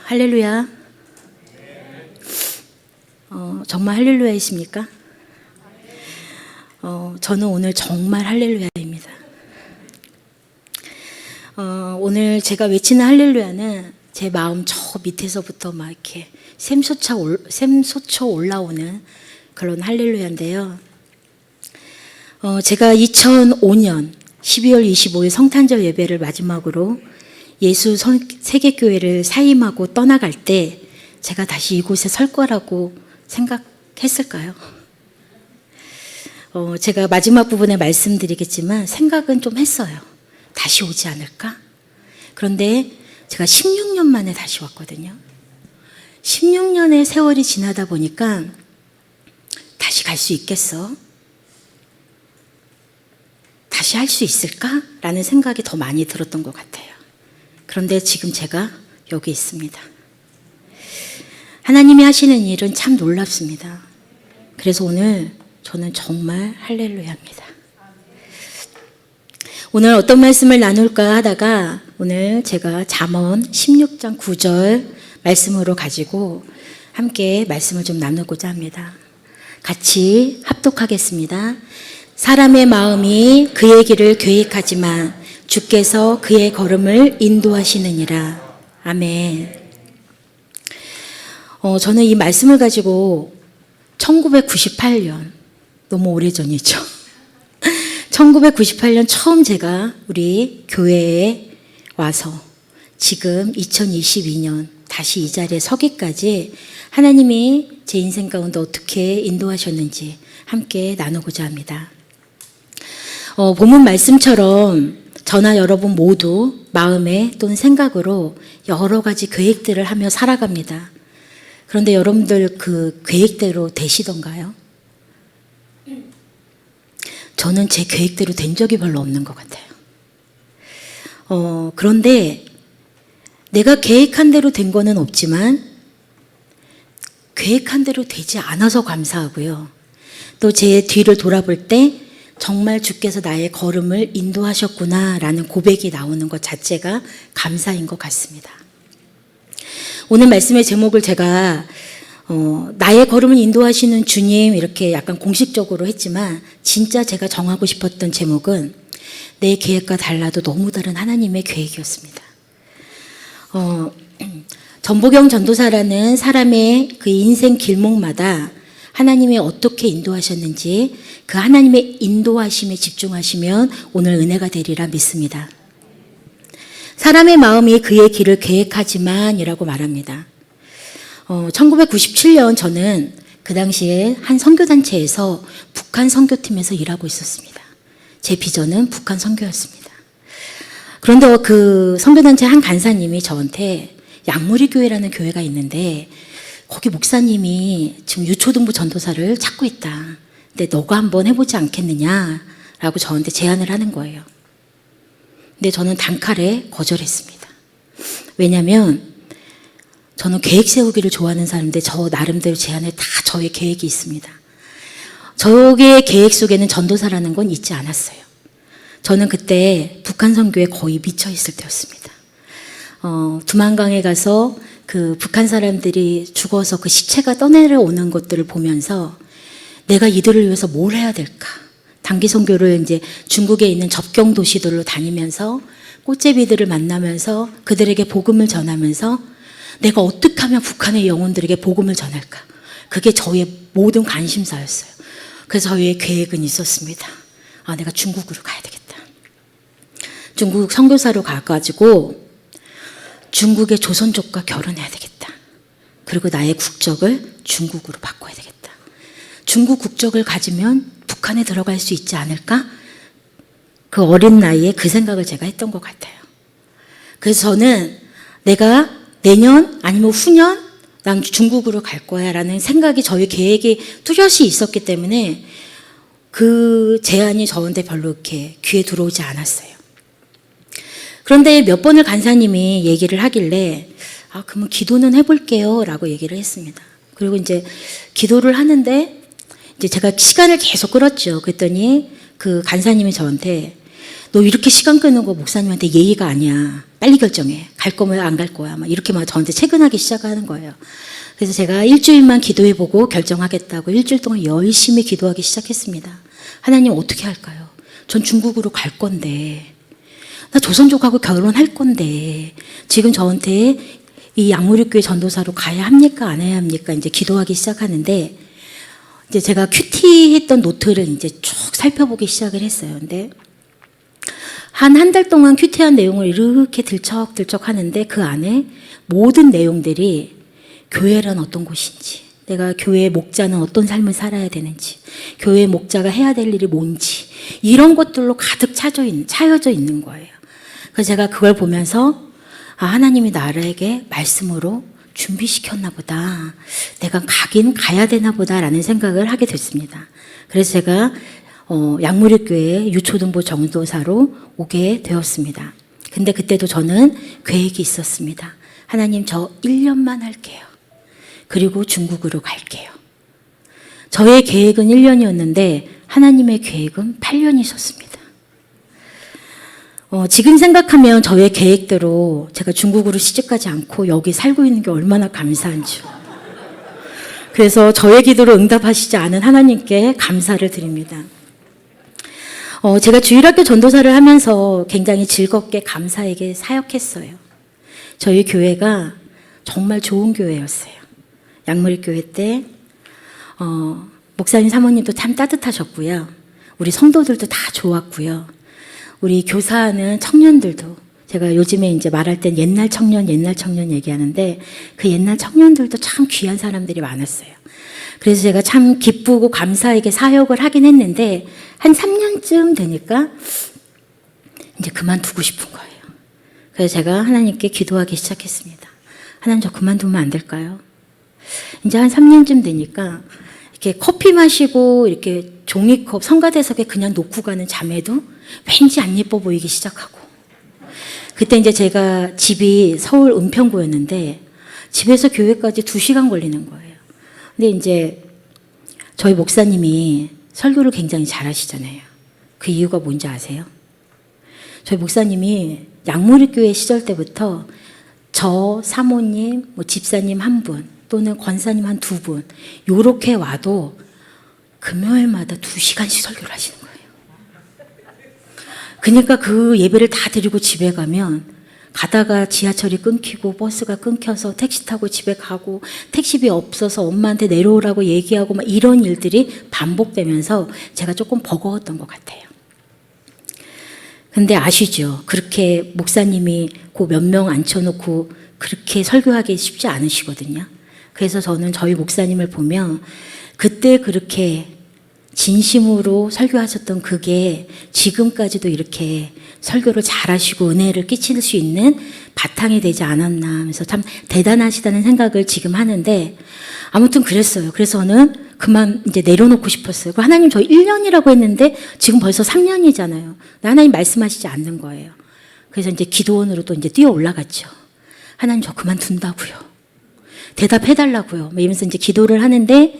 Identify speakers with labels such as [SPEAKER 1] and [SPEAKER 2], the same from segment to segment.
[SPEAKER 1] 할렐루야. 정말 할렐루야이십니까? 저는 오늘 정말 할렐루야입니다. 오늘 제가 외치는 할렐루야는 제 마음 저 밑에서부터 막 이렇게 샘솟쳐 올라오는 그런 할렐루야인데요. 제가 2005년 12월 25일 성탄절 예배를 마지막으로 예수 세계교회를 사임하고 떠나갈 때 제가 다시 이곳에 설 거라고 생각했을까요? 제가 마지막 부분에 말씀드리겠지만 생각은 좀 했어요. 다시 오지 않을까? 그런데 제가 16년 만에 다시 왔거든요. 16년의 세월이 지나다 보니까 다시 갈 수 있겠어? 다시 할 수 있을까? 라는 생각이 더 많이 들었던 것 같아요. 그런데 지금 제가 여기 있습니다. 하나님이 하시는 일은 참 놀랍습니다. 그래서 오늘 저는 정말 할렐루야입니다. 오늘 어떤 말씀을 나눌까 하다가 오늘 제가 잠언 16장 9절 말씀으로 가지고 함께 말씀을 좀 나누고자 합니다. 같이 합독하겠습니다. 사람의 마음이 그의 길을 계획하지만 주께서 그의 걸음을 인도하시느니라. 아멘. 저는 이 말씀을 가지고 1998년, 너무 오래전이죠. 1998년 처음 제가 우리 교회에 와서 지금 2022년 다시 이 자리에 서기까지 하나님이 제 인생 가운데 어떻게 인도하셨는지 함께 나누고자 합니다. 본문 말씀처럼 저나 여러분 모두 마음에 또는 생각으로 여러 가지 계획들을 하며 살아갑니다. 그런데 여러분들 그 계획대로 되시던가요? 저는 제 계획대로 된 적이 별로 없는 것 같아요. 그런데 내가 계획한 대로 된 거는 없지만 계획한 대로 되지 않아서 감사하고요. 또 제 뒤를 돌아볼 때 정말 주께서 나의 걸음을 인도하셨구나라는 고백이 나오는 것 자체가 감사인 것 같습니다. 오늘 말씀의 제목을 제가 나의 걸음을 인도하시는 주님 이렇게 약간 공식적으로 했지만 진짜 제가 정하고 싶었던 제목은 내 계획과 달라도 너무 다른 하나님의 계획이었습니다. 전보경 전도사라는 사람의 그 인생 길목마다 하나님이 어떻게 인도하셨는지 그 하나님의 인도하심에 집중하시면 오늘 은혜가 되리라 믿습니다. 사람의 마음이 그의 길을 계획하지만 이라고 말합니다. 1997년 저는 그 당시에 한 선교단체에서 북한 선교팀에서 일하고 있었습니다. 제 비전은 북한 선교였습니다. 그런데 그 선교단체 한 간사님이 저한테 양무리 교회라는 교회가 있는데 거기 목사님이 지금 유초등부 전도사를 찾고 있다. 근데 너가 한번 해보지 않겠느냐라고 저한테 제안을 하는 거예요. 근데 저는 단칼에 거절했습니다. 왜냐하면 저는 계획 세우기를 좋아하는 사람인데 저 나름대로 제 안에 다 저의 계획이 있습니다. 저의 계획 속에는 전도사라는 건 있지 않았어요. 저는 그때 북한 선교에 거의 미쳐 있을 때였습니다. 두만강에 가서 그 북한 사람들이 죽어서 그 시체가 떠내려오는 것들을 보면서 내가 이들을 위해서 뭘 해야 될까? 단기 선교를 이제 중국에 있는 접경 도시들로 다니면서 꽃제비들을 만나면서 그들에게 복음을 전하면서 내가 어떻게 하면 북한의 영혼들에게 복음을 전할까? 그게 저의 모든 관심사였어요. 그래서 저희의 계획은 있었습니다. 내가 중국으로 가야 되겠다. 중국 선교사로 가가지고 중국의 조선족과 결혼해야 되겠다. 그리고 나의 국적을 중국으로 바꿔야 되겠다. 중국 국적을 가지면 북한에 들어갈 수 있지 않을까? 그 어린 나이에 그 생각을 제가 했던 것 같아요. 그래서 저는 내가 내년 아니면 후년 난 중국으로 갈 거야 라는 생각이 저희 계획이 뚜렷이 있었기 때문에 그 제안이 저한테 별로 이렇게 귀에 들어오지 않았어요. 그런데 몇 번을 간사님이 얘기를 하길래 그러면 기도는 해볼게요 라고 얘기를 했습니다. 그리고 이제 기도를 하는데 이제 제가 시간을 계속 끌었죠. 그랬더니 그 간사님이 저한테 너 이렇게 시간 끄는 거 목사님한테 예의가 아니야. 빨리 결정해. 갈 거면 안 갈 거야. 막 이렇게 막 저한테 채근하기 시작하는 거예요. 그래서 제가 일주일만 기도해보고 결정하겠다고 일주일 동안 열심히 기도하기 시작했습니다. 하나님 어떻게 할까요? 전 중국으로 갈 건데, 나 조선족하고 결혼할 건데, 지금 저한테 이 양무리교회 전도사로 가야 합니까? 안 해야 합니까? 이제 기도하기 시작하는데, 이제 제가 큐티했던 노트를 이제 쭉 살펴보기 시작을 했어요. 근데 한 달 동안 큐티한 내용을 이렇게 들쩍들쩍 하는데 그 안에 모든 내용들이 교회란 어떤 곳인지, 내가 교회의 목자는 어떤 삶을 살아야 되는지, 교회의 목자가 해야 될 일이 뭔지, 이런 것들로 가득 차여져 있는 거예요. 그래서 제가 그걸 보면서 하나님이 나에게 말씀으로 준비시켰나 보다. 내가 가긴 가야 되나 보다라는 생각을 하게 됐습니다. 그래서 제가 양무리교회 유초등부 전도사로 오게 되었습니다. 근데 그때도 저는 계획이 있었습니다. 하나님, 저 1년만 할게요. 그리고 중국으로 갈게요. 저의 계획은 1년이었는데 하나님의 계획은 8년이셨습니다. 지금 생각하면 저의 계획대로 제가 중국으로 시집가지 않고 여기 살고 있는 게 얼마나 감사한지. 그래서 저의 기도로 응답하시지 않은 하나님께 감사를 드립니다. 제가 주일학교 전도사를 하면서 굉장히 즐겁게 감사에게 사역했어요. 저희 교회가 정말 좋은 교회였어요. 양무리교회 때 목사님 사모님도 참 따뜻하셨고요. 우리 성도들도 다 좋았고요. 우리 교사하는 청년들도, 제가 요즘에 이제 말할 땐 옛날 청년 얘기하는데 그 옛날 청년들도 참 귀한 사람들이 많았어요. 그래서 제가 참 기쁘고 감사하게 사역을 하긴 했는데 한 3년쯤 되니까 이제 그만두고 싶은 거예요. 그래서 제가 하나님께 기도하기 시작했습니다. 하나님, 저 그만두면 안 될까요? 이제 한 3년쯤 되니까 이렇게 커피 마시고 이렇게 종이컵 성가대석에 그냥 놓고 가는 자매도 왠지 안 예뻐 보이기 시작하고, 그때 이제 제가 집이 서울 은평구였는데 집에서 교회까지 2시간 걸리는 거예요. 근데 이제 저희 목사님이 설교를 굉장히 잘하시잖아요. 그 이유가 뭔지 아세요? 저희 목사님이 양무리교회 시절 때부터 저 사모님, 집사님 한 분 또는 권사님 한 2분 요렇게 와도 금요일마다 2시간씩 설교를 하시는 거예요. 그러니까 그 예배를 다 드리고 집에 가면 가다가 지하철이 끊기고 버스가 끊겨서 택시 타고 집에 가고 택시비 없어서 엄마한테 내려오라고 얘기하고 막 이런 일들이 반복되면서 제가 조금 버거웠던 것 같아요. 근데 아시죠? 그렇게 목사님이 그 몇 명 앉혀놓고 그렇게 설교하기 쉽지 않으시거든요. 그래서 저는 저희 목사님을 보면 그때 그렇게 진심으로 설교하셨던 그게 지금까지도 이렇게 설교를 잘하시고 은혜를 끼칠 수 있는 바탕이 되지 않았나 하면서 참 대단하시다는 생각을 지금 하는데, 아무튼 그랬어요. 그래서 저는 그만 이제 내려놓고 싶었어요. 하나님, 저 1년이라고 했는데 지금 벌써 3년이잖아요. 하나님 말씀하시지 않는 거예요. 그래서 이제 기도원으로 또 이제 뛰어 올라갔죠. 하나님, 저 그만둔다고요. 대답해달라고요. 이러면서 이제 기도를 하는데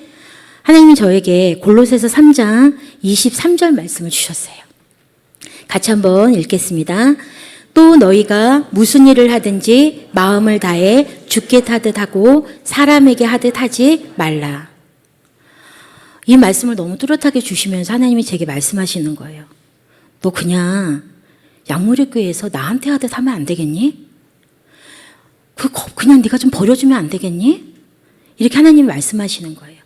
[SPEAKER 1] 하나님이 저에게 골로새서 3장 23절 말씀을 주셨어요. 같이 한번 읽겠습니다. 또 너희가 무슨 일을 하든지 마음을 다해 주께 하듯 하고 사람에게 하듯 하지 말라. 이 말씀을 너무 뚜렷하게 주시면서 하나님이 제게 말씀하시는 거예요. 너 그냥 양무리교회에서 나한테 하듯 하면 안 되겠니? 그냥 네가 좀 버려주면 안 되겠니? 이렇게 하나님이 말씀하시는 거예요.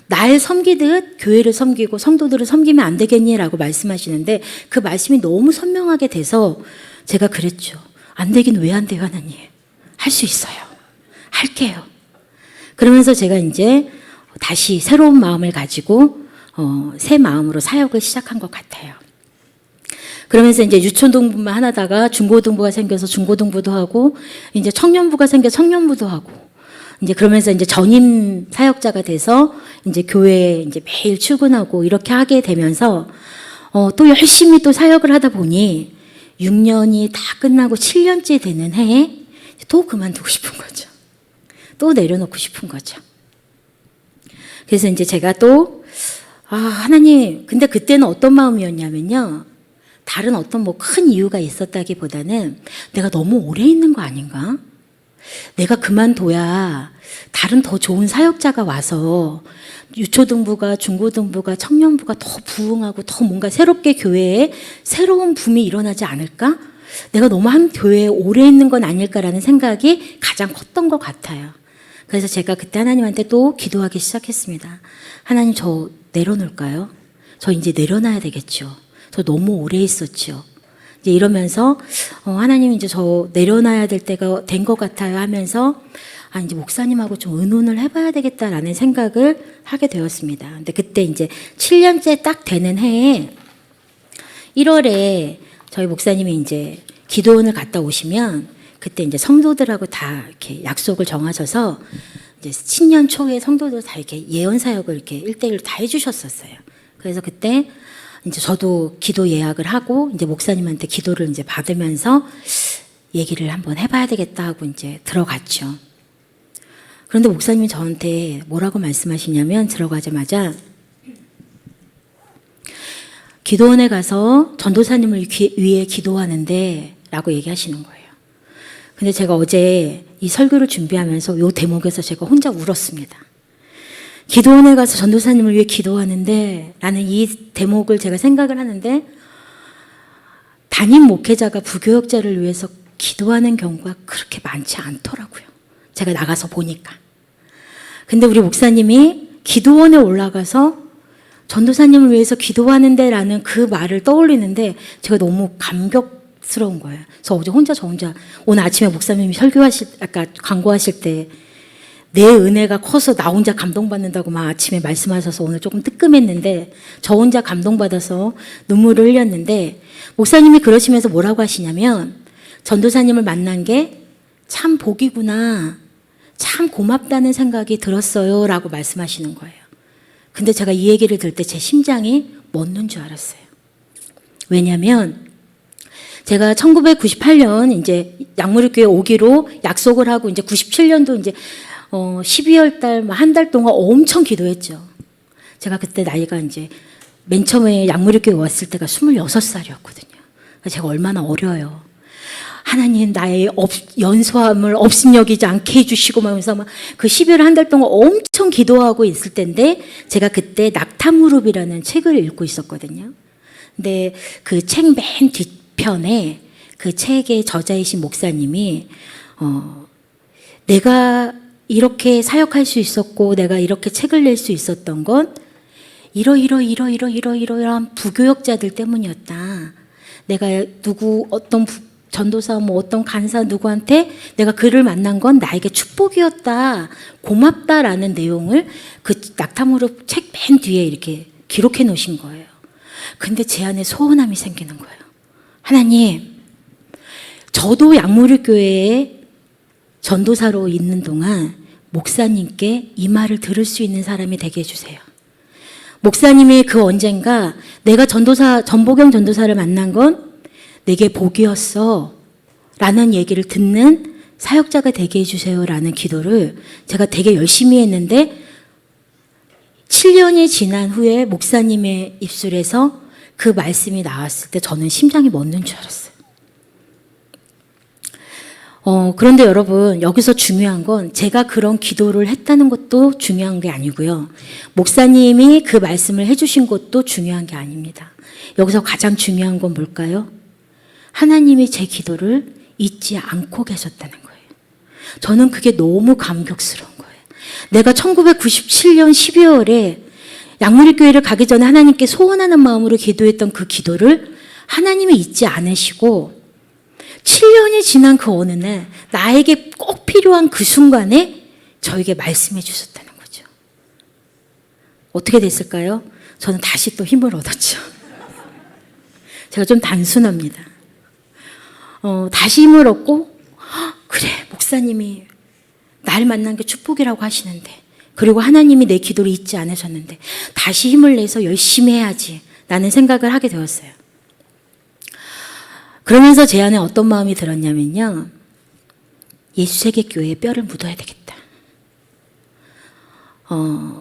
[SPEAKER 1] 날 섬기듯 교회를 섬기고 성도들을 섬기면 안 되겠니? 라고 말씀하시는데 그 말씀이 너무 선명하게 돼서 제가 그랬죠. 안 되긴 왜 안 돼요, 하나님? 할 수 있어요. 할게요. 그러면서 제가 이제 다시 새로운 마음을 가지고 새 마음으로 사역을 시작한 것 같아요. 그러면서 이제 유초등부만 하다가 중고등부가 생겨서 중고등부도 하고, 이제 청년부가 생겨서 청년부도 하고, 이제 그러면서 이제 전임 사역자가 돼서 이제 교회에 이제 매일 출근하고 이렇게 하게 되면서 또 열심히 또 사역을 하다 보니 6년이 다 끝나고 7년째 되는 해에 또 그만두고 싶은 거죠. 또 내려놓고 싶은 거죠. 그래서 이제 제가 또 하나님, 근데 그때는 어떤 마음이었냐면요. 다른 어떤 뭐 큰 이유가 있었다기보다는 내가 너무 오래 있는 거 아닌가? 내가 그만둬야 다른 더 좋은 사역자가 와서 유초등부가, 중고등부가, 청년부가 더 부흥하고 더 뭔가 새롭게 교회에 새로운 붐이 일어나지 않을까? 내가 너무 한 교회에 오래 있는 건 아닐까라는 생각이 가장 컸던 것 같아요. 그래서 제가 그때 하나님한테 또 기도하기 시작했습니다. 하나님, 저 내려놓을까요? 저 이제 내려놔야 되겠죠. 저 너무 오래 있었죠. 이제 이러면서 하나님, 이제 저 내려놔야 될 때가 된 것 같아요 하면서 이제 목사님하고 좀 의논을 해봐야 되겠다라는 생각을 하게 되었습니다. 근데 그때 이제 7년째 딱 되는 해에 1월에 저희 목사님이 이제 기도원을 갔다 오시면 그때 이제 성도들하고 다 이렇게 약속을 정하셔서 이제 신년 초에 성도들 다 이렇게 예언 사역을 이렇게 1대1로 다 해주셨었어요. 그래서 그때 이제 저도 기도 예약을 하고 이제 목사님한테 기도를 이제 받으면서 얘기를 한번 해봐야 되겠다 하고 이제 들어갔죠. 그런데 목사님이 저한테 뭐라고 말씀하시냐면 들어가자마자 기도원에 가서 전도사님을 위해 기도하는데 라고 얘기하시는 거예요. 근데 제가 어제 이 설교를 준비하면서 이 대목에서 제가 혼자 울었습니다. 기도원에 가서 전도사님을 위해 기도하는데 라는 이 대목을 제가 생각을 하는데 담임 목회자가 부교역자를 위해서 기도하는 경우가 그렇게 많지 않더라고요. 제가 나가서 보니까. 근데 우리 목사님이 기도원에 올라가서 전도사님을 위해서 기도하는데 라는 그 말을 떠올리는데 제가 너무 감격스러운 거예요. 그래서 어제 저 혼자 오늘 아침에 목사님이 아까 광고하실 때 내 은혜가 커서 나 혼자 감동받는다고 막 아침에 말씀하셔서 오늘 조금 뜨끔했는데 저 혼자 감동받아서 눈물을 흘렸는데 목사님이 그러시면서 뭐라고 하시냐면 전도사님을 만난 게 참 복이구나, 참 고맙다는 생각이 들었어요 라고 말씀하시는 거예요. 근데 제가 이 얘기를 들을 때 제 심장이 멎는 줄 알았어요. 왜냐면 제가 1998년 이제 약무리교회 오기로 약속을 하고 이제 97년도 이제 12월 달 한 달 동안 엄청 기도했죠. 제가 그때 나이가 이제 맨 처음에 약무리교회 왔을 때가 26살이었거든요. 제가 얼마나 어려요. 하나님, 나의 연소함을 업신여기지 않게 해주시고 하면서 막 그 12월 한 달 동안 엄청 기도하고 있을 때인데 제가 그때 낙타무릎이라는 책을 읽고 있었거든요. 근데 그 책 맨 뒤편에 그 책의 저자이신 목사님이 내가 이렇게 사역할 수 있었고 내가 이렇게 책을 낼 수 있었던 건 이러한 부교역자들 때문이었다. 내가 어떤 전도사 어떤 간사 누구한테 내가 그를 만난 건 나에게 축복이었다, 고맙다라는 내용을 그 낙타무릎 책 맨 뒤에 이렇게 기록해 놓으신 거예요. 근데 제 안에 소원함이 생기는 거예요. 하나님, 저도 약무리교회에 전도사로 있는 동안 목사님께 이 말을 들을 수 있는 사람이 되게 해주세요. 목사님이 그 언젠가 내가 전보경 전도사를 만난 건 내게 복이었어 라는 얘기를 듣는 사역자가 되게 해주세요 라는 기도를 제가 되게 열심히 했는데 7년이 지난 후에 목사님의 입술에서 그 말씀이 나왔을 때 저는 심장이 멎는 줄 알았어요. 그런데 여러분, 여기서 중요한 건 제가 그런 기도를 했다는 것도 중요한 게 아니고요. 목사님이 그 말씀을 해주신 것도 중요한 게 아닙니다. 여기서 가장 중요한 건 뭘까요? 하나님이 제 기도를 잊지 않고 계셨다는 거예요. 저는 그게 너무 감격스러운 거예요. 내가 1997년 12월에 약무리교회를 가기 전에 하나님께 소원하는 마음으로 기도했던 그 기도를 하나님이 잊지 않으시고 7년이 지난 그 어느 날 나에게 꼭 필요한 그 순간에 저에게 말씀해 주셨다는 거죠. 어떻게 됐을까요? 저는 다시 또 힘을 얻었죠. 제가 좀 단순합니다. 다시 힘을 얻고 그래, 목사님이 날 만난 게 축복이라고 하시는데, 그리고 하나님이 내 기도를 잊지 않으셨는데 다시 힘을 내서 열심히 해야지 라는 생각을 하게 되었어요. 그러면서 제 안에 어떤 마음이 들었냐면요, 예수세계 교회에 뼈를 묻어야 되겠다.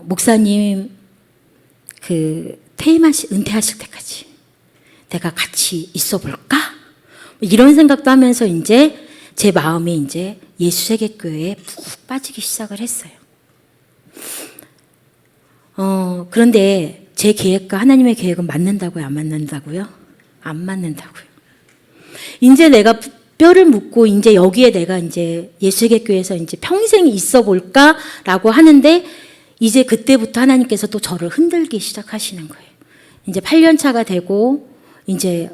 [SPEAKER 1] 목사님 은퇴하실 때까지 내가 같이 있어 볼까? 이런 생각도 하면서 이제 제 마음이 이제 예수세계교회에 푹 빠지기 시작을 했어요. 그런데 제 계획과 하나님의 계획은 맞는다고요? 안 맞는다고요? 안 맞는다고요. 이제 내가 뼈를 묻고 이제 여기에 내가 이제 예수세계교회에서 이제 평생 있어 볼까라고 하는데 이제 그때부터 하나님께서 또 저를 흔들기 시작하시는 거예요. 이제 8년 차가 되고 이제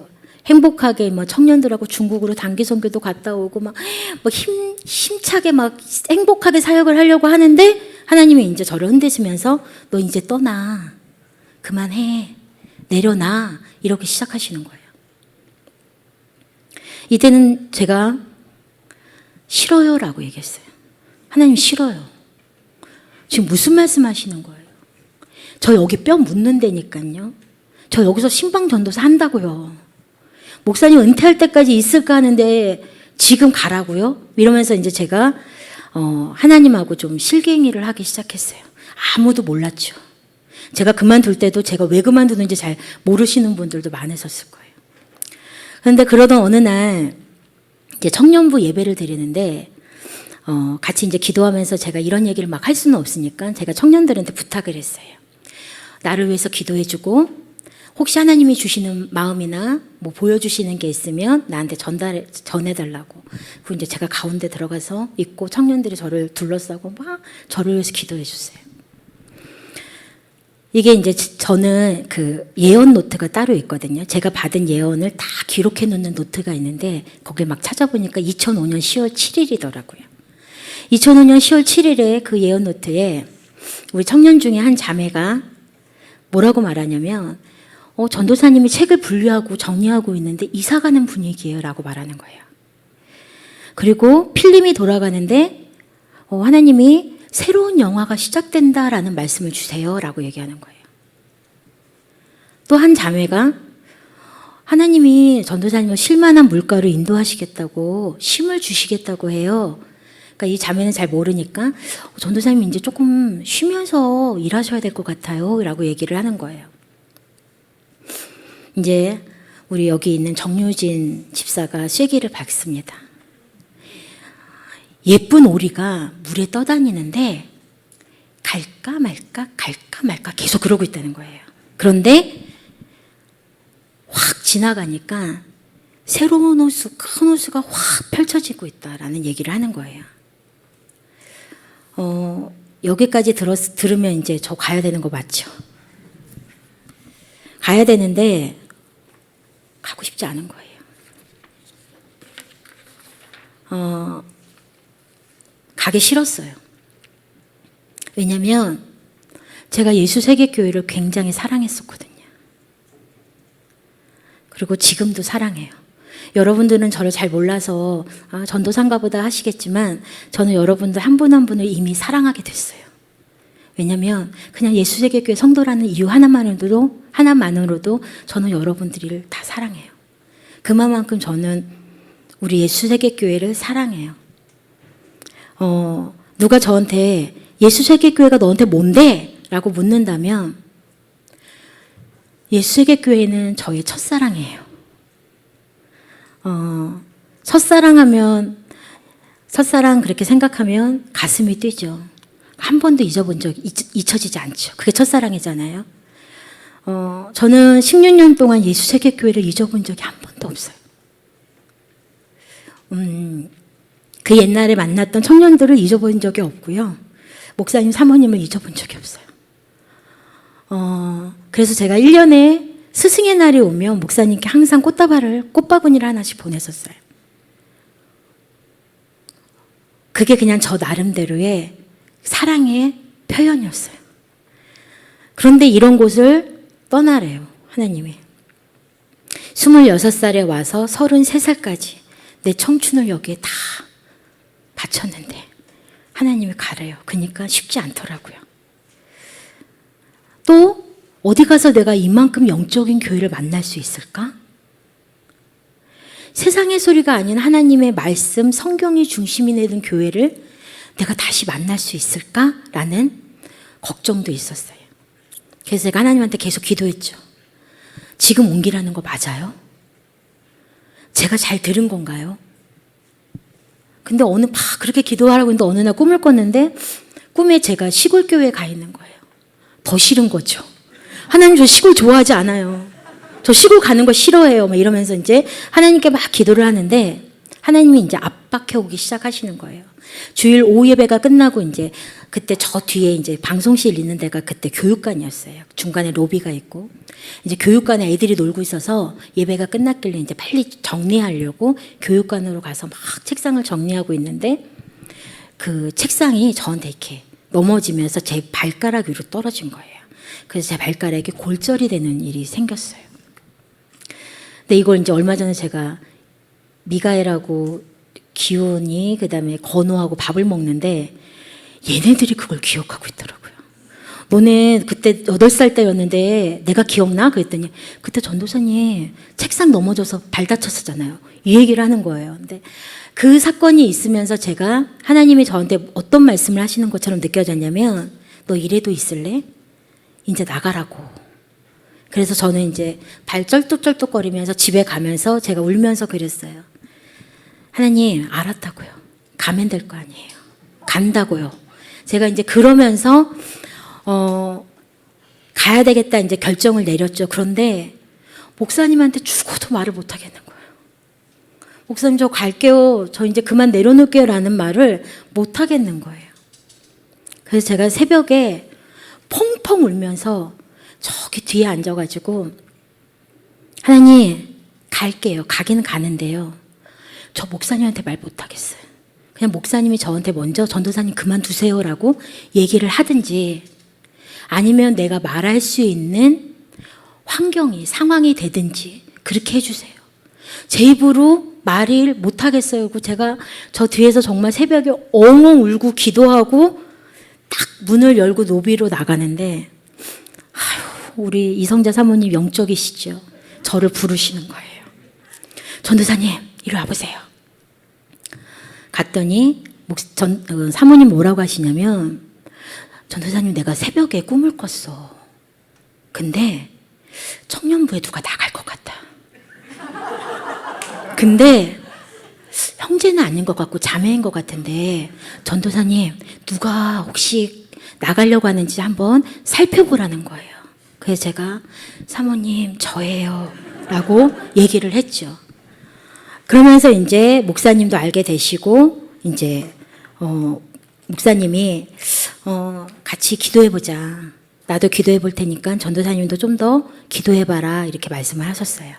[SPEAKER 1] 행복하게 뭐 청년들하고 중국으로 단기 선교도 갔다 오고 막 힘차게 막 행복하게 사역을 하려고 하는데 하나님이 이제 저를 흔드시면서 너 이제 떠나. 그만해. 내려놔. 이렇게 시작하시는 거예요. 이때는 제가 싫어요라고 얘기했어요. 하나님 싫어요. 지금 무슨 말씀 하시는 거예요? 저 여기 뼈 묻는 데니까요. 저 여기서 신방전도사 한다고요. 목사님 은퇴할 때까지 있을까 하는데 지금 가라고요? 이러면서 이제 제가 하나님하고 좀 실갱이를 하기 시작했어요. 아무도 몰랐죠. 제가 그만둘 때도 제가 왜 그만두는지 잘 모르시는 분들도 많으셨을 거예요. 그런데 그러던 어느 날 이제 청년부 예배를 드리는데 같이 이제 기도하면서 제가 이런 얘기를 막 할 수는 없으니까 제가 청년들한테 부탁을 했어요. 나를 위해서 기도해주고 혹시 하나님이 주시는 마음이나 뭐 보여주시는 게 있으면 나한테 전해달라고. 그리고 이제 제가 가운데 들어가서 있고 청년들이 저를 둘러싸고 막 저를 위해서 기도해 주세요. 이게 이제 저는 그 예언 노트가 따로 있거든요. 제가 받은 예언을 다 기록해 놓는 노트가 있는데 거기에 막 찾아보니까 2005년 10월 7일이더라고요. 2005년 10월 7일에 그 예언 노트에 우리 청년 중에 한 자매가 뭐라고 말하냐면 전도사님이 책을 분류하고 정리하고 있는데 이사가는 분위기예요 라고 말하는 거예요. 그리고 필름이 돌아가는데 하나님이 새로운 영화가 시작된다라는 말씀을 주세요 라고 얘기하는 거예요. 또 한 자매가 하나님이 전도사님을 쉴만한 물가로 인도하시겠다고 쉼을 주시겠다고 해요. 그러니까 이 자매는 잘 모르니까 전도사님 이제 조금 쉬면서 일하셔야 될 것 같아요 라고 얘기를 하는 거예요. 이제 우리 여기 있는 정유진 집사가 쐐기를 박습니다. 예쁜 오리가 물에 떠다니는데 갈까 말까 계속 그러고 있다는 거예요. 그런데 확 지나가니까 새로운 호수, 큰 호수가 확 펼쳐지고 있다라는 얘기를 하는 거예요. 여기까지 들으면 이제 저 가야 되는 거 맞죠? 가야 되는데 가고 싶지 않은 거예요. 가기 싫었어요. 왜냐하면 제가 예수세계교회를 굉장히 사랑했었거든요. 그리고 지금도 사랑해요. 여러분들은 저를 잘 몰라서 전도사인가 보다 하시겠지만 저는 여러분들 한 분 한 분을 이미 사랑하게 됐어요. 왜냐하면 그냥 예수세계교회 성도라는 이유 하나만으로도 저는 여러분들을 다 사랑해요. 그만큼 저는 우리 예수세계교회를 사랑해요. 누가 저한테 예수세계교회가 너한테 뭔데? 라고 묻는다면 예수세계교회는 저의 첫사랑이에요. 첫사랑 그렇게 생각하면 가슴이 뛰죠. 한 번도 잊혀지지 않죠. 그게 첫사랑이잖아요. 저는 16년 동안 예수세계교회를 잊어본 적이 한 번도 없어요. 그 옛날에 만났던 청년들을 잊어본 적이 없고요. 목사님, 사모님을 잊어본 적이 없어요. 그래서 제가 1년에 스승의 날이 오면 목사님께 항상 꽃바구니를 하나씩 보냈었어요. 그게 그냥 저 나름대로의 사랑의 표현이었어요. 그런데 이런 곳을 떠나래요, 하나님이. 26살에 와서 33살까지 내 청춘을 여기에 다 바쳤는데 하나님이 가래요. 그러니까 쉽지 않더라고요. 또 어디 가서 내가 이만큼 영적인 교회를 만날 수 있을까? 세상의 소리가 아닌 하나님의 말씀, 성경이 중심이 되는 교회를 내가 다시 만날 수 있을까라는 걱정도 있었어요. 그래서 제가 하나님한테 계속 기도했죠. 지금 옮기라는 거 맞아요? 제가 잘 들은 건가요? 근데 그렇게 기도하라고 했는데 어느 날 꿈을 꿨는데 꿈에 제가 시골 교회에 가 있는 거예요. 더 싫은 거죠. 하나님, 저 시골 좋아하지 않아요. 저 시골 가는 거 싫어해요. 막 이러면서 이제 하나님께 막 기도를 하는데 하나님이 이제 압박해 오기 시작하시는 거예요. 주일 오후 예배가 끝나고 이제 그때 저 뒤에 이제 방송실 있는 데가 그때 교육관이었어요. 중간에 로비가 있고 이제 교육관에 애들이 놀고 있어서 예배가 끝났길래 이제 빨리 정리하려고 교육관으로 가서 막 책상을 정리하고 있는데 그 책상이 저한테 이렇게 넘어지면서 제 발가락 위로 떨어진 거예요. 그래서 제 발가락에 골절이 되는 일이 생겼어요. 근데 이걸 이제 얼마 전에 제가 미가엘하고 기훈이 그다음에 건우하고 밥을 먹는데 얘네들이 그걸 기억하고 있더라고요. 너네 그때 8살 때였는데 내가 기억나? 그랬더니 그때 전도사님 책상 넘어져서 발 다쳤었잖아요. 이 얘기를 하는 거예요. 근데 그 사건이 있으면서 제가 하나님이 저한테 어떤 말씀을 하시는 것처럼 느껴졌냐면 너 이래도 있을래? 이제 나가라고. 그래서 저는 이제 발 쩔뚝쩔뚝거리면서 집에 가면서 제가 울면서 그랬어요. 하나님, 알았다고요. 가면 될 거 아니에요. 간다고요. 제가 이제 그러면서 가야 되겠다 이제 결정을 내렸죠. 그런데 목사님한테 죽어도 말을 못 하겠는 거예요. 목사님, 저 갈게요. 저 이제 그만 내려놓을게요. 라는 말을 못 하겠는 거예요. 그래서 제가 새벽에 펑펑 울면서 저기 뒤에 앉아가지고 하나님, 갈게요. 가기는 가는데요. 저 목사님한테 말 못하겠어요. 그냥 목사님이 저한테 먼저 전도사님 그만두세요라고 얘기를 하든지 아니면 내가 말할 수 있는 상황이 되든지 그렇게 해주세요. 제 입으로 말을 못하겠어요. 제가 저 뒤에서 정말 새벽에 엉엉 울고 기도하고 딱 문을 열고 로비로 나가는데 우리 이성자 사모님 영적이시죠. 저를 부르시는 거예요. 전도사님 이리 와보세요. 갔더니 사모님 뭐라고 하시냐면 전도사님 내가 새벽에 꿈을 꿨어. 근데 청년부에 누가 나갈 것 같아. 근데 형제는 아닌 것 같고 자매인 것 같은데 전도사님 누가 혹시 나가려고 하는지 한번 살펴보라는 거예요. 그래서 제가 사모님 저예요 라고 얘기를 했죠. 그러면서 이제 목사님도 알게 되시고 이제 목사님이 같이 기도해보자. 나도 기도해볼 테니까 전도사님도 좀 더 기도해봐라 이렇게 말씀을 하셨어요.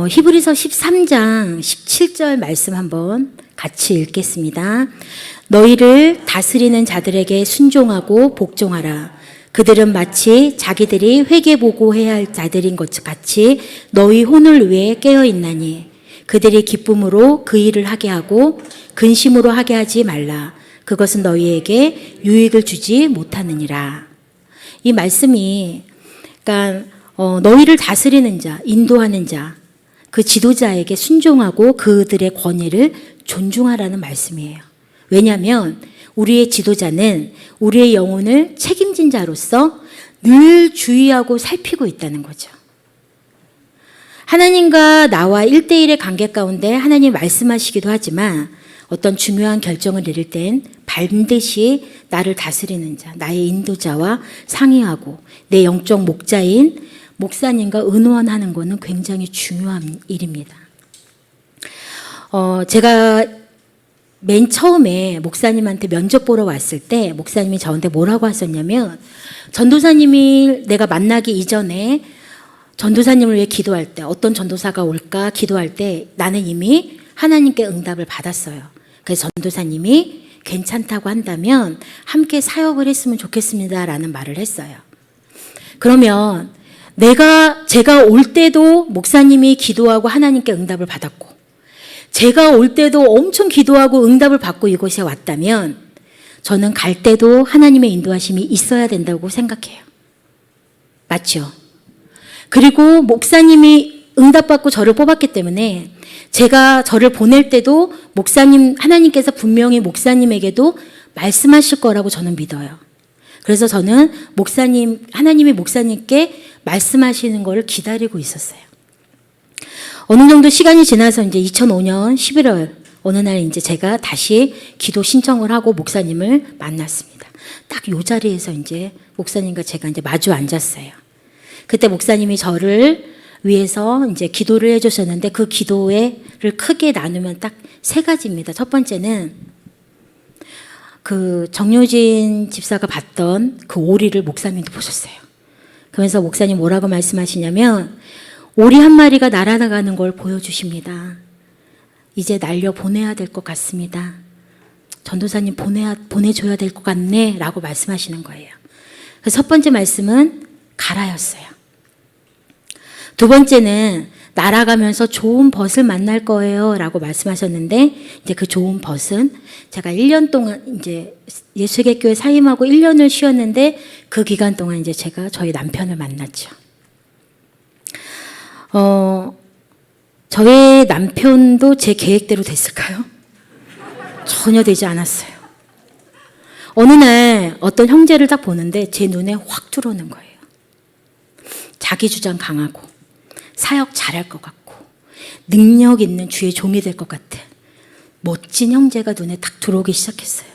[SPEAKER 1] 히브리서 13장 17절 말씀 한번 같이 읽겠습니다. 너희를 다스리는 자들에게 순종하고 복종하라. 그들은 마치 자기들이 회개보고해야 할 자들인 것 같이 너희 혼을 위해 깨어있나니 그들이 기쁨으로 그 일을 하게 하고 근심으로 하게 하지 말라. 그것은 너희에게 유익을 주지 못하느니라. 이 말씀이 그러니까 너희를 다스리는 자, 인도하는 자, 그 지도자에게 순종하고 그들의 권위를 존중하라는 말씀이에요. 왜냐하면 우리의 지도자는 우리의 영혼을 책임진 자로서 늘 주의하고 살피고 있다는 거죠. 하나님과 나와 1대1의 관계 가운데 하나님 말씀하시기도 하지만 어떤 중요한 결정을 내릴 땐 반드시 나를 다스리는 자, 나의 인도자와 상의하고 내 영적 목자인 목사님과 의논하는 것은 굉장히 중요한 일입니다. 제가 맨 처음에 목사님한테 면접 보러 왔을 때 목사님이 저한테 뭐라고 하셨냐면 전도사님이 내가 만나기 이전에 전도사님을 위해 기도할 때 어떤 전도사가 올까 기도할 때 나는 이미 하나님께 응답을 받았어요. 그래서 전도사님이 괜찮다고 한다면 함께 사역을 했으면 좋겠습니다라는 말을 했어요. 그러면 제가 올 때도 목사님이 기도하고 하나님께 응답을 받았고 제가 올 때도 엄청 기도하고 응답을 받고 이곳에 왔다면 저는 갈 때도 하나님의 인도하심이 있어야 된다고 생각해요. 맞죠? 그리고 목사님이 응답받고 저를 뽑았기 때문에 제가 저를 보낼 때도 하나님께서 분명히 목사님에게도 말씀하실 거라고 저는 믿어요. 그래서 저는 하나님이 목사님께 말씀하시는 걸 기다리고 있었어요. 어느 정도 시간이 지나서 이제 2005년 11월 어느 날 이제 제가 다시 기도 신청을 하고 목사님을 만났습니다. 딱 요 자리에서 이제 목사님과 제가 이제 마주 앉았어요. 그때 목사님이 저를 위해서 이제 기도를 해주셨는데 그 기도를 크게 나누면 딱 세 가지입니다. 첫 번째는 그 정효진 집사가 봤던 그 오리를 목사님도 보셨어요. 그러면서 목사님 뭐라고 말씀하시냐면 오리 한 마리가 날아가는 걸 보여주십니다. 이제 날려 보내야 될 것 같습니다. 전도사님 보내줘야 될 것 같네 라고 말씀하시는 거예요. 그래서 첫 번째 말씀은 가라였어요. 두 번째는 날아가면서 좋은 벗을 만날 거예요 라고 말씀하셨는데 이제 그 좋은 벗은 제가 1년 동안 이제 예수계교회 사임하고 1년을 쉬었는데 그 기간 동안 이제 제가 저희 남편을 만났죠. 저의 남편도 제 계획대로 됐을까요? 전혀 되지 않았어요. 어느 날 어떤 형제를 딱 보는데 제 눈에 확 들어오는 거예요. 자기 주장 강하고 사역 잘할 것 같고 능력 있는 주의 종이 될 것 같아. 멋진 형제가 눈에 딱 들어오기 시작했어요.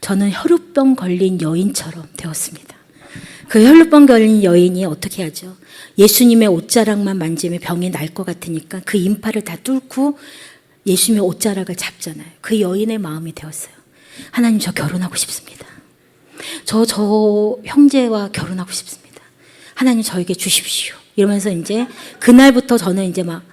[SPEAKER 1] 저는 혈루병 걸린 여인처럼 되었습니다. 그 혈루병 걸린 여인이 어떻게 하죠? 예수님의 옷자락만 만지면 병이 날 것 같으니까 그 인파를 다 뚫고 예수님의 옷자락을 잡잖아요. 그 여인의 마음이 되었어요. 하나님, 저 결혼하고 싶습니다. 저 형제와 결혼하고 싶습니다. 하나님, 저에게 주십시오. 이러면서 이제 그날부터 저는 이제 막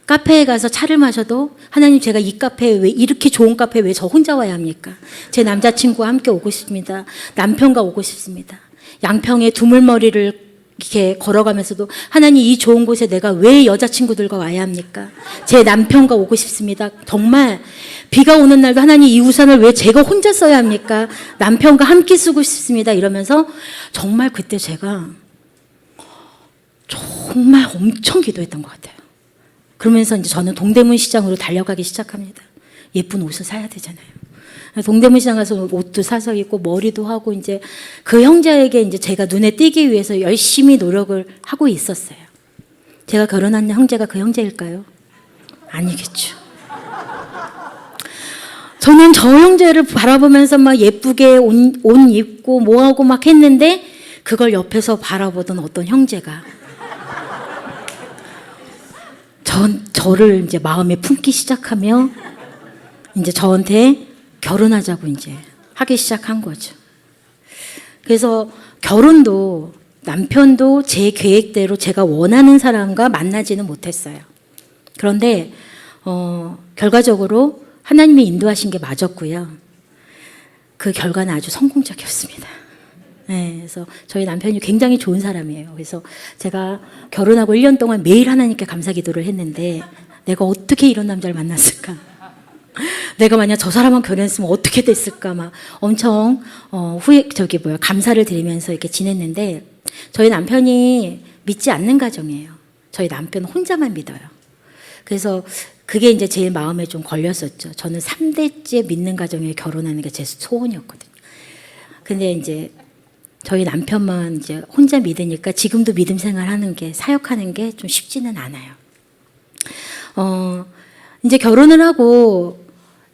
[SPEAKER 1] 카페에 가서 차를 마셔도 하나님, 제가 이 카페에 왜 이렇게 좋은 카페에 왜 저 혼자 와야 합니까? 제 남자친구와 함께 오고 싶습니다. 남편과 오고 싶습니다. 양평에 두물머리를 이렇게 걸어가면서도 하나님, 이 좋은 곳에 내가 왜 여자친구들과 와야 합니까? 제 남편과 오고 싶습니다. 정말 비가 오는 날도 하나님, 이 우산을 왜 제가 혼자 써야 합니까? 남편과 함께 쓰고 싶습니다. 이러면서 정말 그때 제가 정말 엄청 기도했던 것 같아요. 그러면서 이제 저는 동대문 시장으로 달려가기 시작합니다. 예쁜 옷을 사야 되잖아요. 동대문 시장 가서 옷도 사서 입고 머리도 하고 이제 그 형제에게 이제 제가 눈에 띄기 위해서 열심히 노력을 하고 있었어요. 제가 결혼한 형제가 그 형제일까요? 아니겠죠. 저는 저 형제를 바라보면서 막 예쁘게 옷 입고 뭐하고 막 했는데 그걸 옆에서 바라보던 어떤 형제가 저를 이제 마음에 품기 시작하며 이제 저한테 결혼하자고 이제 하기 시작한 거죠. 그래서 결혼도 남편도 제 계획대로 제가 원하는 사람과 만나지는 못했어요. 그런데 결과적으로 하나님이 인도하신 게 맞았고요. 그 결과는 아주 성공적이었습니다. 네, 그래서 저희 남편이 굉장히 좋은 사람이에요. 그래서 제가 결혼하고 1년 동안 매일 하나님께 감사 기도를 했는데 내가 어떻게 이런 남자를 만났을까? 내가 만약 저 사람만 결혼했으면 어떻게 됐을까? 막 엄청 감사를 드리면서 이렇게 지냈는데 저희 남편이 믿지 않는 가정이에요. 저희 남편 혼자만 믿어요. 그래서 그게 이제 제 마음에 좀 걸렸었죠. 저는 3대째 믿는 가정에 결혼하는 게 제 소원이었거든요. 근데 이제 저희 남편만 이제 혼자 믿으니까 지금도 믿음 생활하는 게, 사역하는 게 좀 쉽지는 않아요. 이제 결혼을 하고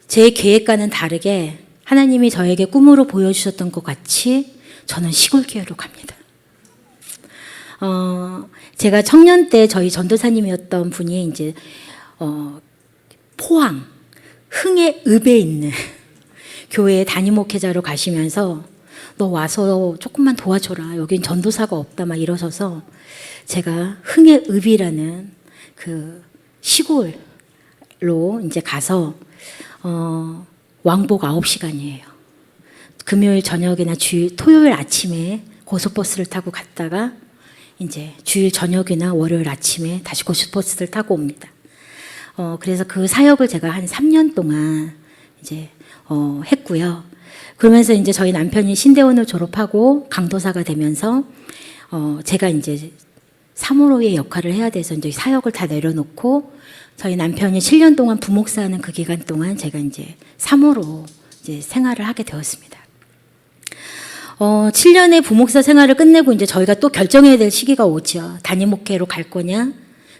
[SPEAKER 1] 제 계획과는 다르게 하나님이 저에게 꿈으로 보여주셨던 것 같이 저는 시골 교회로 갑니다. 제가 청년 때 저희 전도사님이었던 분이 이제 포항 흥의 읍에 있는 교회에 담임 목회자로 가시면서 너 와서 조금만 도와줘라. 여긴 전도사가 없다. 막 이러셔서 제가 흥의 읍이라는 그 시골로 이제 가서 왕복 9시간이에요. 금요일 저녁이나 토요일 아침에 고속버스를 타고 갔다가 이제 주일 저녁이나 월요일 아침에 다시 고속버스를 타고 옵니다. 그래서 그 사역을 제가 한 3년 동안 이제 했고요. 그러면서 이제 저희 남편이 신대원을 졸업하고 강도사가 되면서 제가 이제 사무로의 역할을 해야 돼서 이제 사역을 다 내려놓고 저희 남편이 7년 동안 부목사 하는 그 기간 동안 제가 이제 사무로 이제 생활을 하게 되었습니다. 7년의 부목사 생활을 끝내고 이제 저희가 또 결정해야 될 시기가 오죠. 단임 목회로 갈 거냐,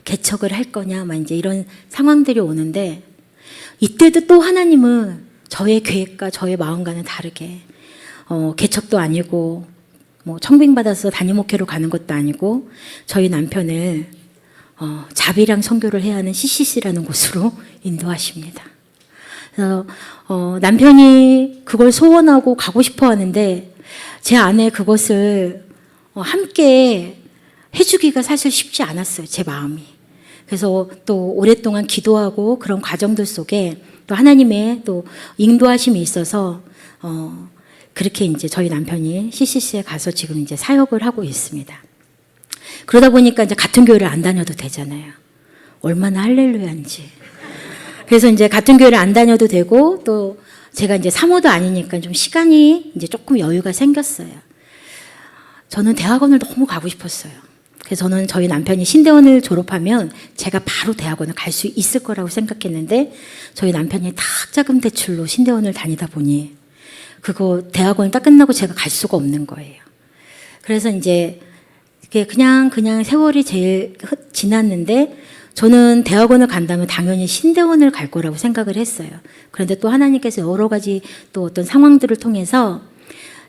[SPEAKER 1] 개척을 할 거냐, 막 이제 이런 상황들이 오는데, 이때도 또 하나님은 저의 계획과 저의 마음과는 다르게, 개척도 아니고, 뭐 청빙받아서 단임 목회로 가는 것도 아니고, 저희 남편을 자비랑 선교를 해야 하는 CCC라는 곳으로 인도하십니다. 그래서 남편이 그걸 소원하고 가고 싶어 하는데 제 아내 그것을 함께 해주기가 사실 쉽지 않았어요. 제 마음이. 그래서 또 오랫동안 기도하고 그런 과정들 속에 또 하나님의 또 인도하심이 있어서 그렇게 이제 저희 남편이 CCC에 가서 지금 이제 사역을 하고 있습니다. 그러다 보니까 이제 같은 교회를 안 다녀도 되잖아요. 얼마나 할렐루야인지. 그래서 이제 같은 교회를 안 다녀도 되고 또 제가 이제 사모도 아니니까 좀 시간이 이제 조금 여유가 생겼어요. 저는 대학원을 너무 가고 싶었어요. 그래서 저는 저희 남편이 신대원을 졸업하면 제가 바로 대학원을 갈 수 있을 거라고 생각했는데 저희 남편이 탁자금 대출로 신대원을 다니다 보니 그거 대학원을 딱 끝나고 제가 갈 수가 없는 거예요. 그래서 이제 그냥 세월이 제일 지났는데 저는 대학원을 간다면 당연히 신대원을 갈 거라고 생각을 했어요. 그런데 또 하나님께서 여러 가지 또 어떤 상황들을 통해서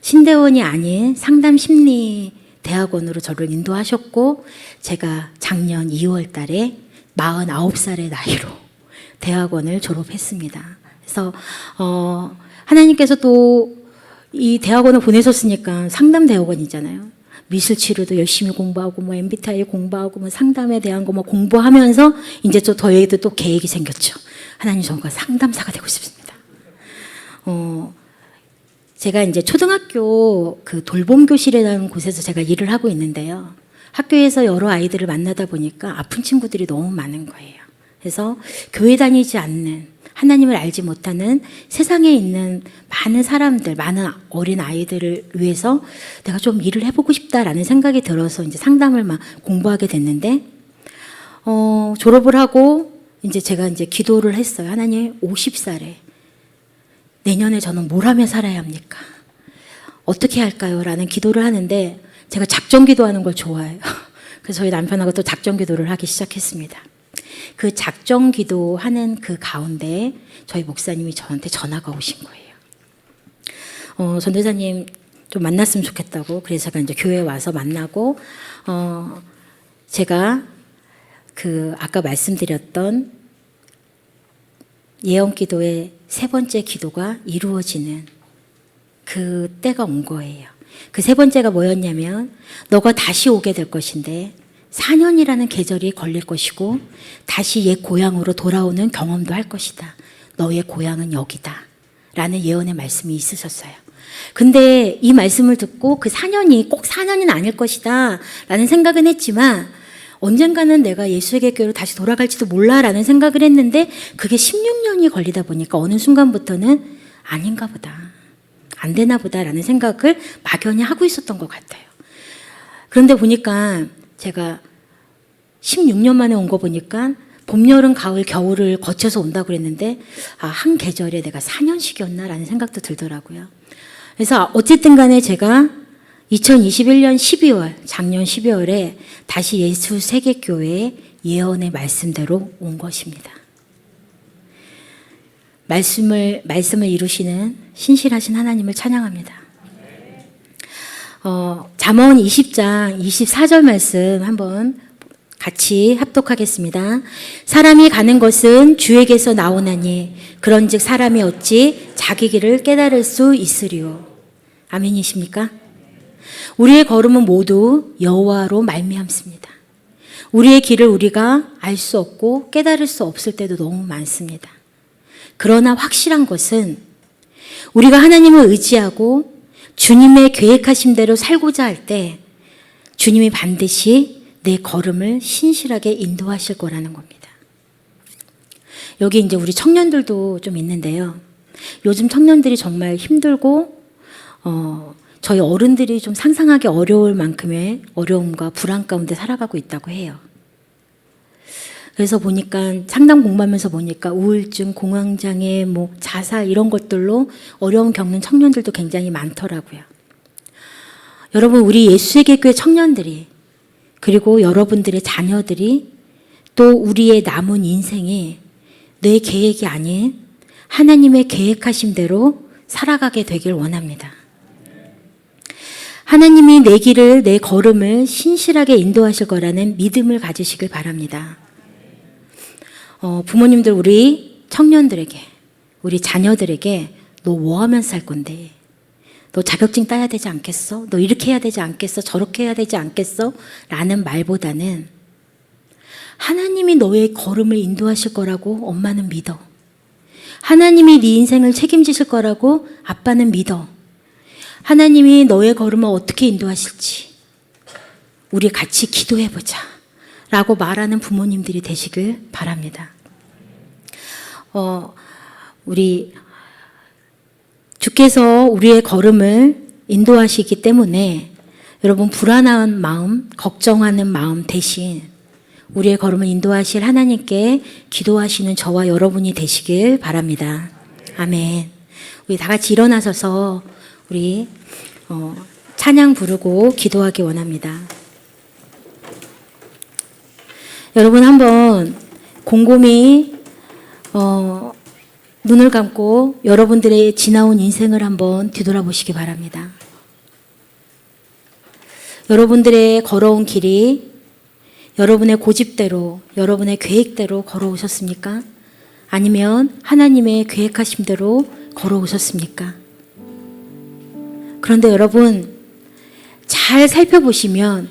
[SPEAKER 1] 신대원이 아닌 상담심리 대학원으로 저를 인도하셨고 제가 작년 2월 달에 49살의 나이로 대학원을 졸업했습니다. 그래서 하나님께서 또 이 대학원을 보내셨으니까 상담 대학원이잖아요. 미술 치료도 열심히 공부하고 뭐 MBTI 공부하고 뭐 상담에 대한 거 뭐 공부하면서 이제 저희도 또 계획이 생겼죠. 하나님 저가 상담사가 되고 싶습니다. 제가 이제 초등학교 그 돌봄 교실이라는 곳에서 제가 일을 하고 있는데요. 학교에서 여러 아이들을 만나다 보니까 아픈 친구들이 너무 많은 거예요. 그래서 교회 다니지 않는 하나님을 알지 못하는 세상에 있는 많은 사람들, 많은 어린 아이들을 위해서 내가 좀 일을 해보고 싶다라는 생각이 들어서 이제 상담을 막 공부하게 됐는데, 졸업을 하고 이제 제가 이제 기도를 했어요. 하나님, 50살에 내년에 저는 뭘 하며 살아야 합니까? 어떻게 할까요? 라는 기도를 하는데 제가 작정 기도하는 걸 좋아해요. 그래서 저희 남편하고 또 작정 기도를 하기 시작했습니다. 그 작정 기도하는 그 가운데 저희 목사님이 저한테 전화가 오신 거예요. 전도사님 좀 만났으면 좋겠다고. 그래서 제가 이제 교회에 와서 만나고, 제가 그 아까 말씀드렸던 예언 기도의 세 번째 기도가 이루어지는 그 때가 온 거예요. 그 세 번째가 뭐였냐면, 너가 다시 오게 될 것인데 4년이라는 계절이 걸릴 것이고 다시 옛 고향으로 돌아오는 경험도 할 것이다. 너의 고향은 여기다. 라는 예언의 말씀이 있으셨어요. 근데 이 말씀을 듣고 그 4년이 꼭 4년은 아닐 것이다. 라는 생각은 했지만 언젠가는 내가 예수의 교회로 다시 돌아갈지도 몰라. 라는 생각을 했는데 그게 16년이 걸리다 보니까 어느 순간부터는 아닌가 보다. 안 되나 보다. 라는 생각을 막연히 하고 있었던 것 같아요. 그런데 보니까 제가 16년 만에 온 거 보니까 봄, 여름, 가을, 겨울을 거쳐서 온다고 그랬는데 한 계절에 내가 4년씩이었나 라는 생각도 들더라고요. 그래서 어쨌든 간에 제가 2021년 12월, 작년 12월에 다시 예수 세계교회의 예언의 말씀대로 온 것입니다. 말씀을 이루시는 신실하신 하나님을 찬양합니다. 잠언 20장 24절 말씀 한번 같이 합독하겠습니다. 사람이 가는 것은 주에게서 나오나니 그런즉 사람이 어찌 자기 길을 깨달을 수 있으리요. 아멘이십니까? 우리의 걸음은 모두 여호와로 말미암습니다. 우리의 길을 우리가 알 수 없고 깨달을 수 없을 때도 너무 많습니다. 그러나 확실한 것은 우리가 하나님을 의지하고 주님의 계획하신 대로 살고자 할 때 주님이 반드시 내 걸음을 신실하게 인도하실 거라는 겁니다. 여기 이제 우리 청년들도 좀 있는데요. 요즘 청년들이 정말 힘들고 저희 어른들이 좀 상상하기 어려울 만큼의 어려움과 불안 가운데 살아가고 있다고 해요. 그래서 보니까 상담 공부하면서 보니까 우울증, 공황장애, 뭐 자살 이런 것들로 어려움 겪는 청년들도 굉장히 많더라고요. 여러분, 우리 예수세계교회 청년들이, 그리고 여러분들의 자녀들이, 또 우리의 남은 인생이 내 계획이 아닌 하나님의 계획하신 대로 살아가게 되길 원합니다. 하나님이 내 길을, 내 걸음을 신실하게 인도하실 거라는 믿음을 가지시길 바랍니다. 부모님들, 우리 청년들에게, 우리 자녀들에게 너 뭐 하면 살 건데? 너 자격증 따야 되지 않겠어? 너 이렇게 해야 되지 않겠어? 저렇게 해야 되지 않겠어? 라는 말보다는 하나님이 너의 걸음을 인도하실 거라고 엄마는 믿어. 하나님이 네 인생을 책임지실 거라고 아빠는 믿어. 하나님이 너의 걸음을 어떻게 인도하실지 우리 같이 기도해보자 라고 말하는 부모님들이 되시길 바랍니다. 우리 주께서 우리의 걸음을 인도하시기 때문에 여러분, 불안한 마음, 걱정하는 마음 대신 우리의 걸음을 인도하실 하나님께 기도하시는 저와 여러분이 되시길 바랍니다. 아멘. 우리 다 같이 일어나셔서 우리 찬양 부르고 기도하기 원합니다. 여러분, 한번 곰곰이 눈을 감고 여러분들의 지나온 인생을 한번 뒤돌아보시기 바랍니다. 여러분들의 걸어온 길이 여러분의 고집대로, 여러분의 계획대로 걸어오셨습니까? 아니면 하나님의 계획하신 대로 걸어오셨습니까? 그런데 여러분, 잘 살펴보시면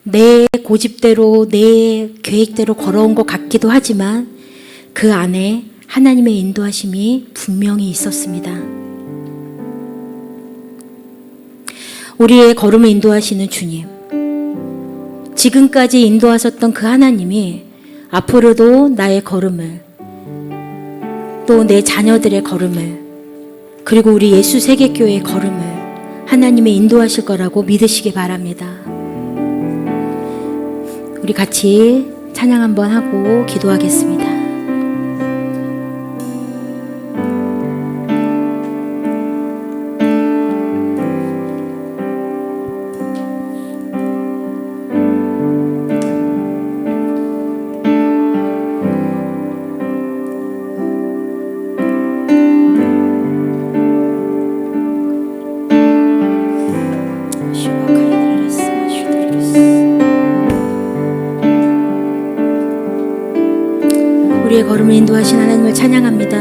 [SPEAKER 1] 내 고집대로, 내 계획대로 걸어온 것 같기도 하지만 그 안에 하나님의 인도하심이 분명히 있었습니다. 우리의 걸음을 인도하시는 주님, 지금까지 인도하셨던 그 하나님이 앞으로도 나의 걸음을, 또 내 자녀들의 걸음을, 그리고 우리 예수세계교회의 걸음을 하나님의 인도하실 거라고 믿으시기 바랍니다. 우리 같이 찬양 한번 하고 기도하겠습니다. 우리의 걸음을 인도하신 하나님을 찬양합니다.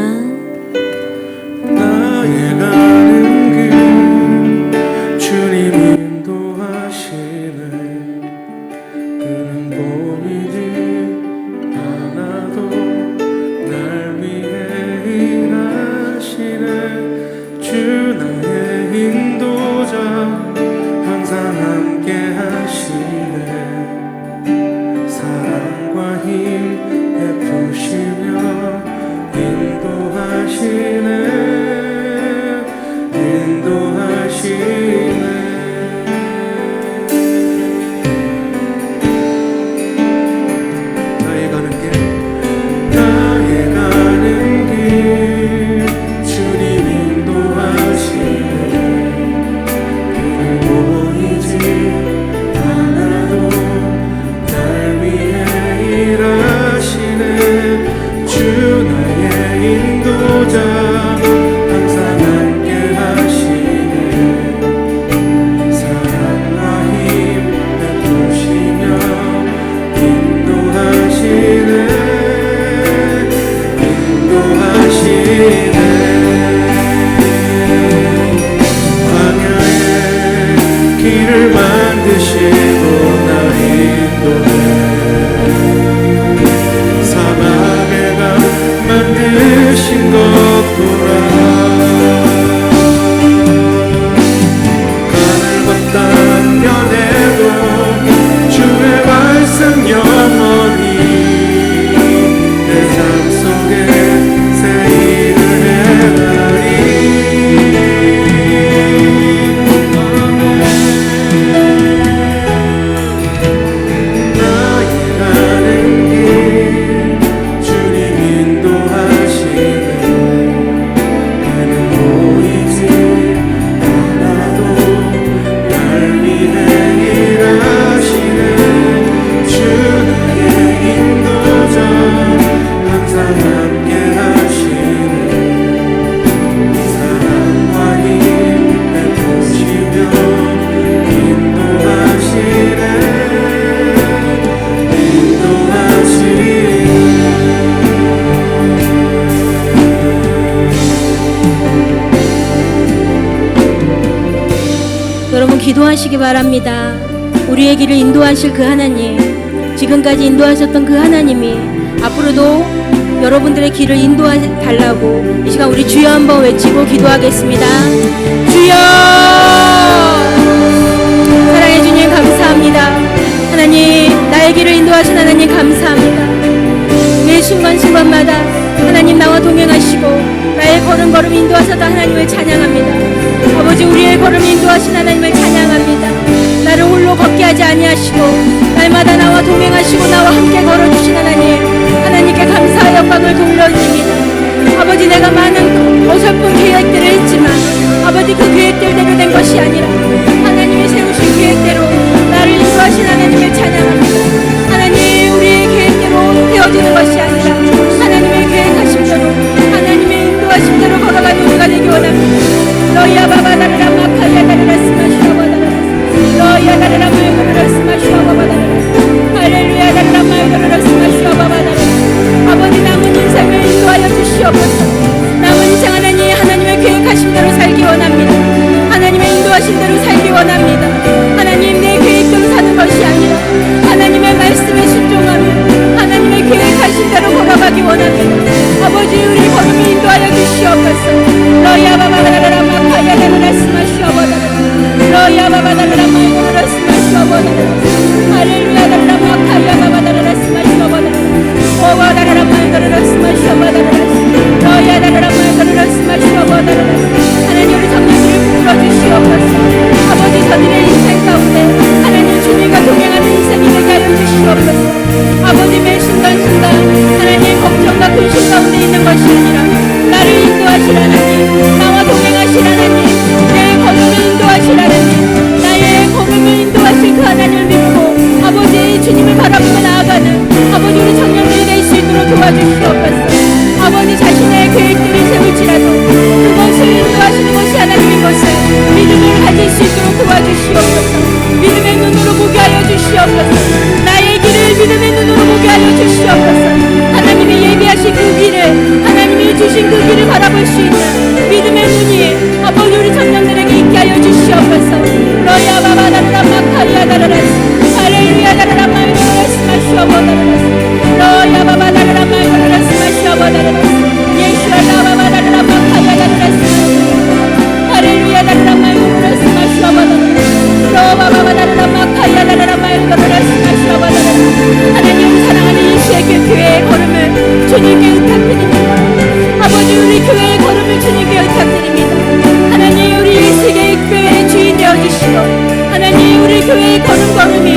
[SPEAKER 2] 나의 가는 길 주님 인도하시네. 그는 보이지 않아도 날 위해 일하시네. 주 나의 인도자 항상 함께 하시네. 사랑과 힘 베푸시며 인도하
[SPEAKER 1] 기도하시기 바랍니다. 우리의 길을 인도하실 그 하나님, 지금까지 인도하셨던 그 하나님이 앞으로도 여러분들의 길을 인도해 달라고 이 시간 우리 주여 한번 외치고 기도하겠습니다. 주여! 사랑해 주님 감사합니다. 하나님, 나의 길을 인도하신 하나님 감사합니다. 매 순간순간마다 하나님 나와 동행하시고 나의 걸음걸음 인도하셨던 하나님을 찬양합니다. 아버지, 우리의 걸음 인도하신 하나님을 찬양합니다. 나를 홀로 걷게 하지 아니하시고 날마다 나와 동행하시고 나와 함께 걸어주신 하나님께 감사의 영광을 돌려드립니다. 아버지, 내가 많은 어설픈 계획들을 했지만 아버지, 그 계획들대로 된 것이 아니라 하나님이 세우신 계획대로 나를 인도하신 하나님을 찬양합니다. 하나님, 우리의 계획대로 되어지는 것이 아니라 하나님의 계획하신 대로 하나님의 인도하신 대로 걸어가는 우리가 되기 원합니다. 너희야 바바다르라 마카야 다르라 스마슈아바다르라 너희야 다르라 마이도르라 스마슈아바다르라 할렐루야 다르라 마이도르라 스마슈아바다르라. 아버지, 남은 인생을 인도하여 주시옵소서. 남은 인생 하나님의 계획하신 대로 살기 원합니다. 하나님의 인도하신 대로 살기 원합니다. 하나님, 내 계획대로 사는 것이 아니라 하나님의 말씀에 순종하며 하나님의 계획하신 대로 걸어가기 원합니다. 아버지, 우리 걸음을 인도하여 주시옵소서. 너희야 바바다르라 마카야 다르라 스마슈아바다르라 너희야 바바다르라 마이도르라 스마슈아바다르라 할렐루야 다르라 마카야 바바다르라 스마슈아바다르라 오바다르라 마이도르라 스마슈아바다르라 너희야 다르라 마이도르라 스마슈아바다르라. 하나님, 우리 청년들을 불러주시옵소서. 아버지, 저들의 인생 가운데 하나님 주님과 동행하는 인생이 되게 하여 주시옵소서. 아버지, 매 순간순간 하나님 걱정과 근심 가운데 있는 것이 아니라 나를 인도하실 하나님, 나와 동행하실 하나님, 내 걸음을 인도하실 하나님, 나의 걸음을 인도하실 그 하나님을 믿고 아버지 주님을 바라보고 나아가는 아버지 우리 청년들이 될 수 있도록 도와주시옵소서. 아버지, 자신의 계획들을 세울지라도 그것을 인도하시는 것이 하나님인 것을 믿음을 가질 수 있도록 도와주시옵소서. 믿음의 눈으로 보게 하여 주시옵소서. 나의 길을 믿음의 눈으로 보게 하여 주시옵소서. 하나님이 예비하신 그 길을, 하나님이 주신 그 길을 바라볼 수 있는 믿음의 눈이 아버지 우리 청년들에게 있게 하여 주시옵소서. 너희야 바바다르라 마카리아 다르라스 할렐루야 다르라 마이도르라스 마슈아바다르라스 너희야 바바다르라 마이도르라스 마슈아바다르라스 예수라 바바다르라 마카리아 다르라스 할렐루야 다르라 마이도르라스 마슈아바다르라스 너바바다르라 마카리아 다르라 마이도르라스 마슈아바다르라스. 하나님, 우리 사랑하는 이 세계 교회의 걸음을 주님께 의탁드립니다. 아버지, 우리 교회의 걸음을 주님께 의탁드립니다. 하나님, 우리 이 세계의 교회의 주인 되어주시고 하나님, 우리 교회의 걸음걸음이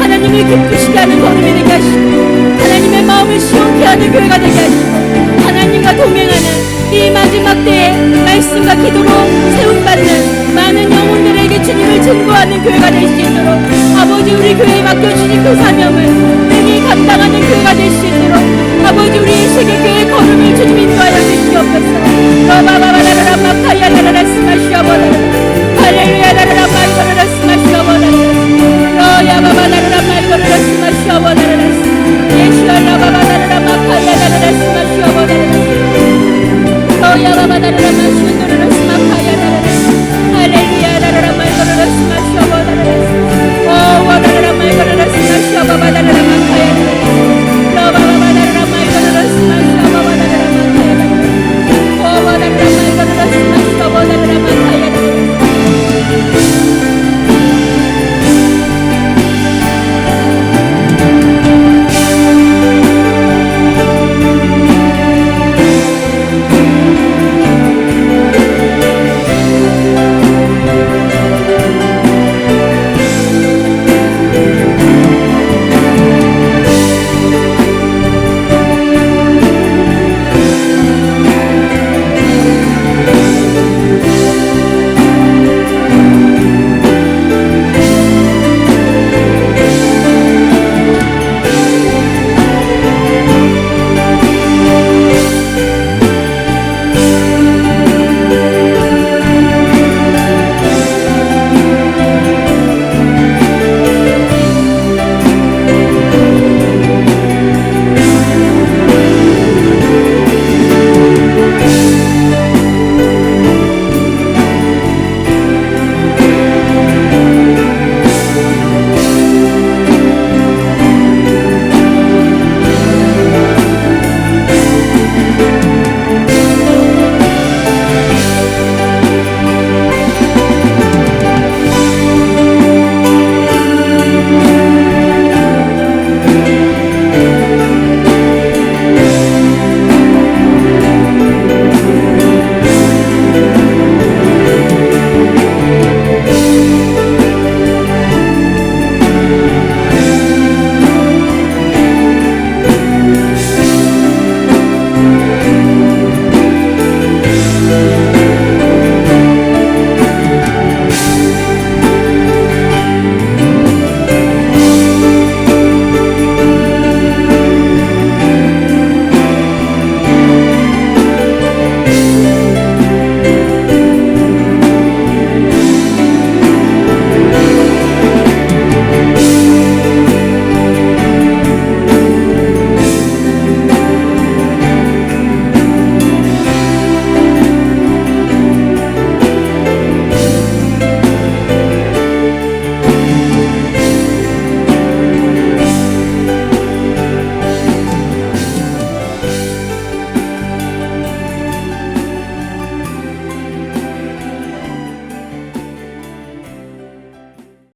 [SPEAKER 1] 하나님을 기쁘시게 하는 걸음이 되게 하시고 하나님의 마음을 시원케 하는 교회가 되게 하시고 하나님과 동행하는 이 마지막 때에 말씀과 기도로 세움받는 많은 영혼들에게 주님을 증거하는 교회가 될 수 있도록 아버지, 우리 교회에 맡겨주신 그 사명을